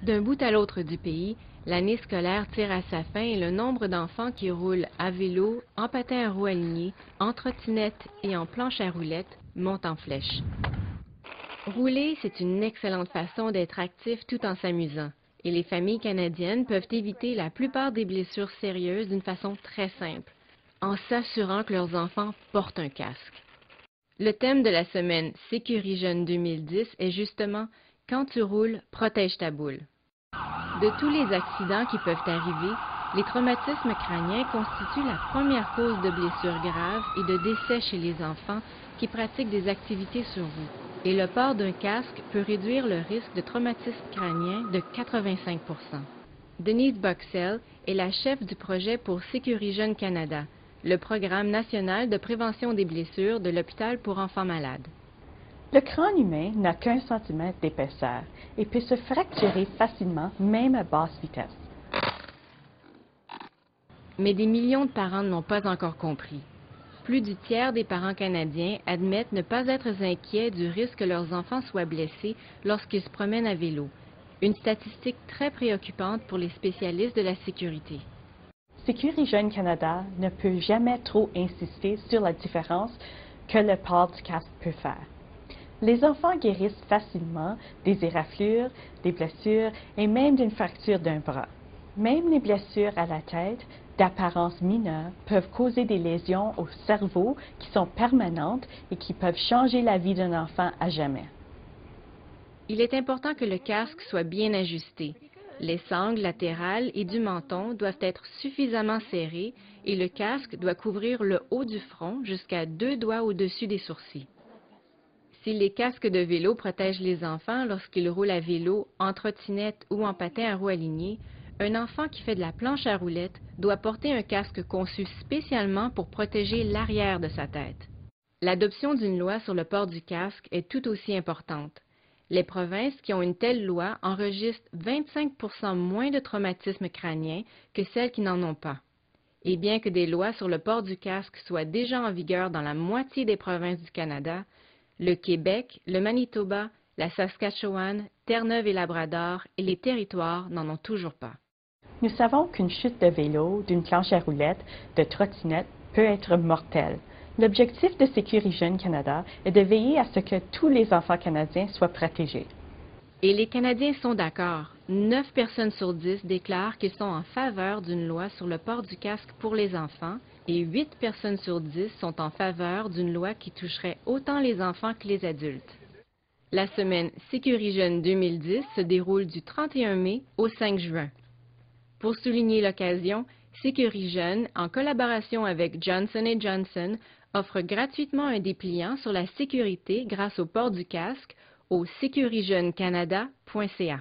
D'un bout à l'autre du pays, l'année scolaire tire à sa fin et le nombre d'enfants qui roulent à vélo, en patin à roues alignées, en trottinette et en planche à roulettes monte en flèche. Rouler, c'est une excellente façon d'être actif tout en s'amusant. Et les familles canadiennes peuvent éviter la plupart des blessures sérieuses d'une façon très simple, en s'assurant que leurs enfants portent un casque. Le thème de la semaine Sécuri-Jeune 2010 est justement « Quand tu roules, protège ta boule ». De tous les accidents qui peuvent arriver, les traumatismes crâniens constituent la première cause de blessures graves et de décès chez les enfants qui pratiquent des activités sur roue. Et le port d'un casque peut réduire le risque de traumatisme crânien de 85 %. Denise Boxell est la chef du projet pour Sécuri-Jeune Canada, le programme national de prévention des blessures de l'hôpital pour enfants malades. Le crâne humain n'a qu'1 centimètre d'épaisseur et peut se fracturer facilement, même à basse vitesse. Mais des millions de parents n'ont pas encore compris. Plus du tiers des parents canadiens admettent ne pas être inquiets du risque que leurs enfants soient blessés lorsqu'ils se promènent à vélo. Une statistique très préoccupante pour les spécialistes de la sécurité. Sécuri-Jeune Canada ne peut jamais trop insister sur la différence que le port du casque peut faire. Les enfants guérissent facilement des éraflures, des blessures et même d'une fracture d'un bras. Même les blessures à la tête, d'apparence mineure, peuvent causer des lésions au cerveau qui sont permanentes et qui peuvent changer la vie d'un enfant à jamais. Il est important que le casque soit bien ajusté. Les sangles latérales et du menton doivent être suffisamment serrées et le casque doit couvrir le haut du front jusqu'à 2 doigts au-dessus des sourcils. Si les casques de vélo protègent les enfants lorsqu'ils roulent à vélo, en trottinette ou en patin à roues alignées, un enfant qui fait de la planche à roulettes doit porter un casque conçu spécialement pour protéger l'arrière de sa tête. L'adoption d'une loi sur le port du casque est tout aussi importante. Les provinces qui ont une telle loi enregistrent 25 % moins de traumatismes crâniens que celles qui n'en ont pas. Et bien que des lois sur le port du casque soient déjà en vigueur dans la moitié des provinces du Canada, le Québec, le Manitoba, la Saskatchewan, Terre-Neuve et Labrador et les territoires n'en ont toujours pas. Nous savons qu'une chute de vélo, d'une planche à roulettes, de trottinette peut être mortelle. L'objectif de Sécuri-Jeune Canada est de veiller à ce que tous les enfants canadiens soient protégés. Et les Canadiens sont d'accord. 9 personnes sur 10 déclarent qu'ils sont en faveur d'une loi sur le port du casque pour les enfants et 8 personnes sur 10 sont en faveur d'une loi qui toucherait autant les enfants que les adultes. La semaine Sécuri-Jeune 2010 se déroule du 31 mai au 5 juin. Pour souligner l'occasion, Sécuri-Jeune, en collaboration avec Johnson & Johnson, offre gratuitement un dépliant sur la sécurité grâce au port du casque au sécurijeunecanada.ca.